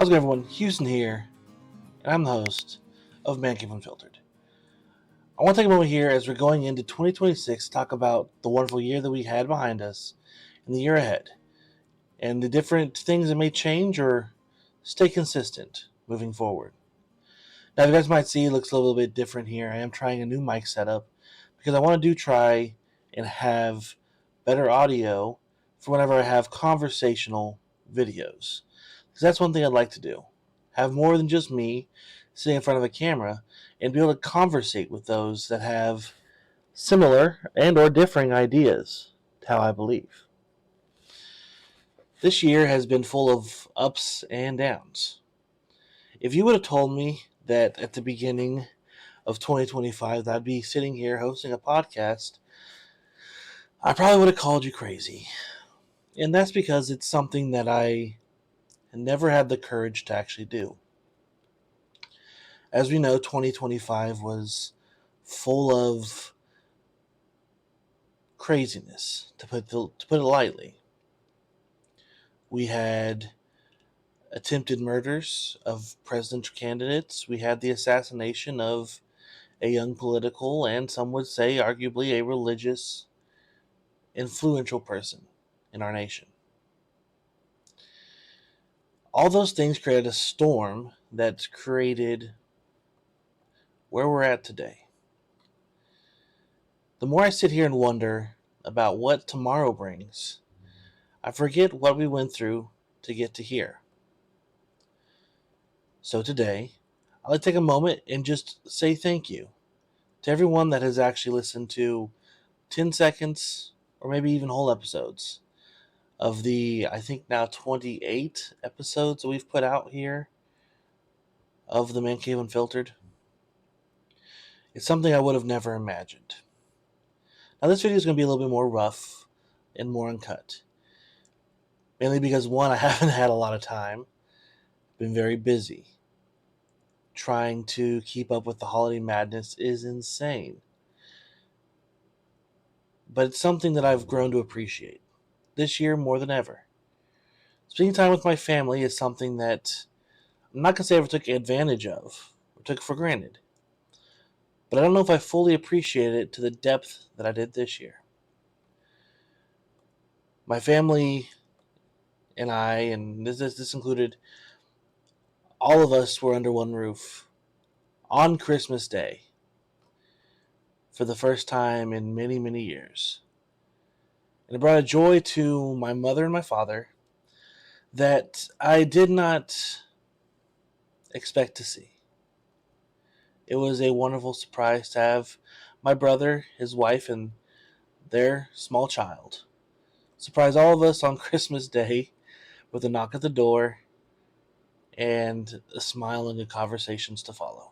How's it going, everyone? Houston here, and I'm the host of Man Cave Unfiltered. I want to take a moment here as we're going into 2026 to talk about the wonderful year that we had behind us and the year ahead, and the different things that may change or stay consistent moving forward. Now, you guys might see it looks a little bit different here. I am trying a new mic setup because I want to try and have better audio for whenever I have conversational videos. Because that's one thing I'd like to do. Have more than just me sitting in front of a camera and be able to conversate with those that have similar and or differing ideas to how I believe. This year has been full of ups and downs. If you would have told me that at the beginning of 2025 that I'd be sitting here hosting a podcast, I probably would have called you crazy. And that's because it's something that I never had the courage to actually do. As we know, 2025 was full of craziness, to put it lightly. We had attempted murders of presidential candidates. We had the assassination of a young political and some would say arguably a religious influential person in our nation. All those things created a storm that created where we're at today. The more I sit here and wonder about what tomorrow brings, I forget what we went through to get to here. So today, I'd like to take a moment and just say thank you to everyone that has actually listened to 10 seconds or maybe even whole episodes of the, I think now 28 episodes that we've put out here of the Man Cave Unfiltered. It's something I would have never imagined. Now this video is going to be a little bit more rough and more uncut. Mainly because one, I haven't had a lot of time. Been very busy. Trying to keep up with the holiday madness is insane. But it's something that I've grown to appreciate. This year more than ever. Spending time with my family is something that I'm not going to say I ever took advantage of or took for granted. But I don't know if I fully appreciated it to the depth that I did this year. My family and I, and this included all of us, were under one roof on Christmas Day for the first time in many, many years. And it brought a joy to my mother and my father that I did not expect to see. It was a wonderful surprise to have my brother, his wife, and their small child surprise all of us on Christmas Day with a knock at the door and a smile and good conversations to follow.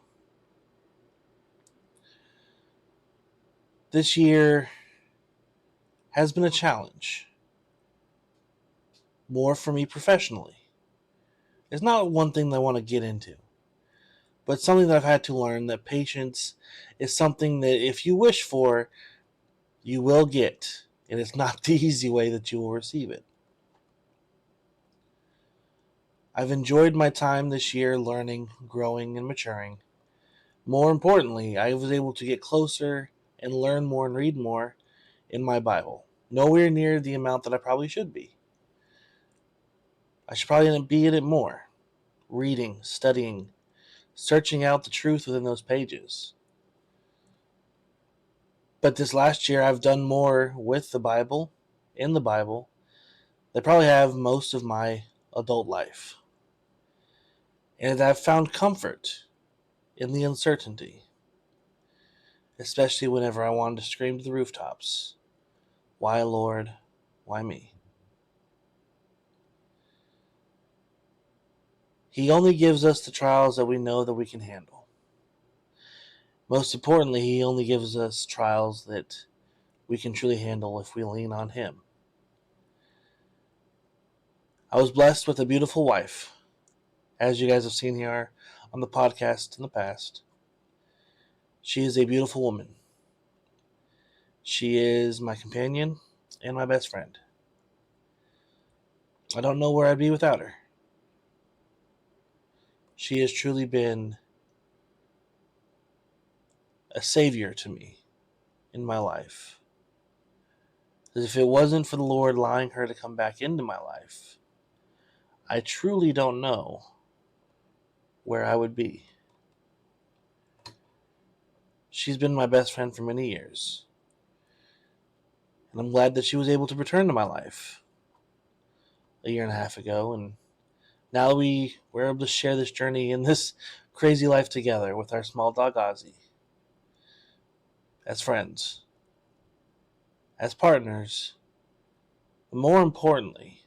This year has been a challenge, more for me professionally. It's not one thing that I want to get into, but something that I've had to learn, that patience is something that if you wish for, you will get, and it's not the easy way that you will receive it. I've enjoyed my time this year learning, growing, and maturing. More importantly, I was able to get closer and learn more and read more in my Bible. Nowhere near the amount that I probably should be. I should probably be in it more. Reading, studying, searching out the truth within those pages. But this last year, I've done more with the Bible, in the Bible, than I probably have most of my adult life. And I've found comfort in the uncertainty, especially whenever I wanted to scream to the rooftops, "Why, Lord, why me?" He only gives us the trials that we know that we can handle. Most importantly, He only gives us trials that we can truly handle if we lean on Him. I was blessed with a beautiful wife, as you guys have seen here on the podcast in the past. She is a beautiful woman. She is my companion and my best friend. I don't know where I'd be without her. She has truly been a savior to me in my life. Because if it wasn't for the Lord allowing her to come back into my life, I truly don't know where I would be. She's been my best friend for many years. And I'm glad that she was able to return to my life a year and a half ago. And now we're able to share this journey in this crazy life together with our small dog Ozzy. As friends, as partners, but more importantly,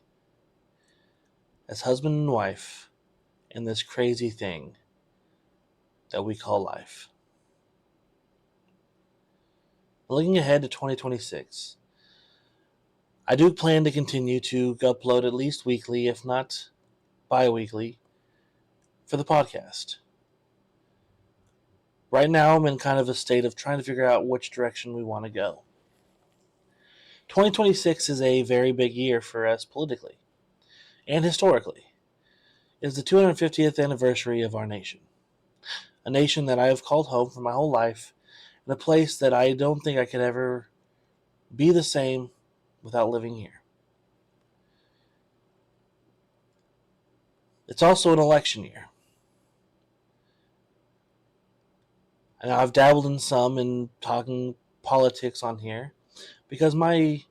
as husband and wife in this crazy thing that we call life. Looking ahead to 2026, I do plan to continue to upload at least weekly, if not bi-weekly, for the podcast. Right now, I'm in kind of a state of trying to figure out which direction we want to go. 2026 is a very big year for us politically and historically. It is the 250th anniversary of our nation. A nation that I have called home for my whole life, and a place that I don't think I could ever be the same without living here. It's also an election year. And I've dabbled in some in talking politics on here because my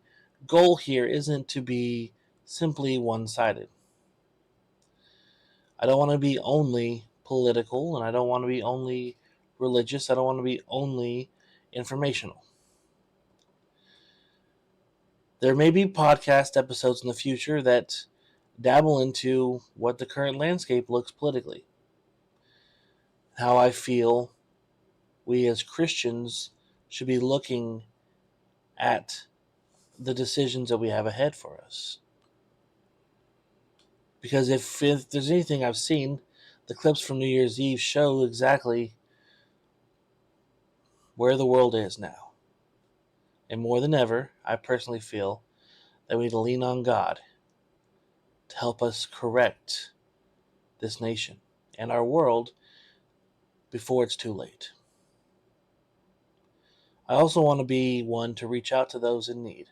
goal here isn't to be simply one-sided. I don't want to be only political, and I don't want to be only religious. I don't want to be only informational. There may be podcast episodes in the future that dabble into what the current landscape looks politically, how I feel we as Christians should be looking at the decisions that we have ahead for us. Because if there's anything I've seen, the clips from New Year's Eve show exactly where the world is now. And more than ever, I personally feel that we need to lean on God to help us correct this nation and our world before it's too late. I also want to be one to reach out to those in need,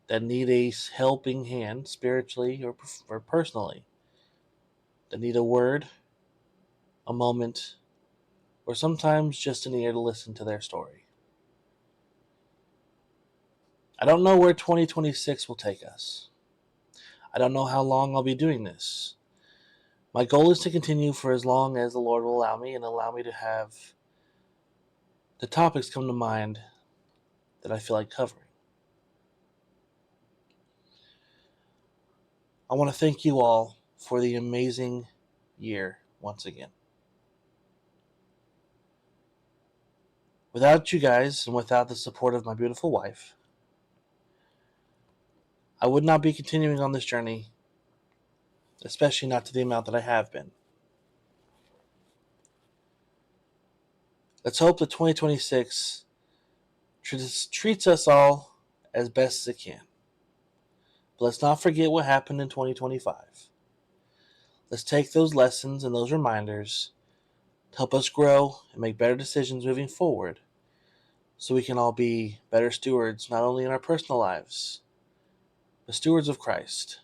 that need a helping hand spiritually or personally, that need a word, a moment, or sometimes just an ear to listen to their story. I don't know where 2026 will take us. I don't know how long I'll be doing this. My goal is to continue for as long as the Lord will allow me, and allow me to have the topics come to mind that I feel like covering. I want to thank you all for the amazing year once again. Without you guys and without the support of my beautiful wife, I would not be continuing on this journey, especially not to the amount that I have been. Let's hope that 2026 treats us all as best as it can. But let's not forget what happened in 2025. Let's take those lessons and those reminders to help us grow and make better decisions moving forward, so we can all be better stewards, not only in our personal lives, but stewards of Christ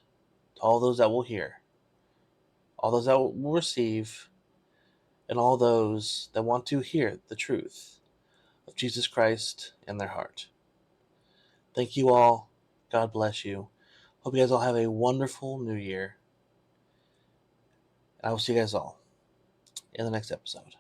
to all those that will hear, all those that will receive, and all those that want to hear the truth of Jesus Christ in their heart. Thank you all. God bless you. Hope you guys all have a wonderful new year. And I will see you guys all in the next episode.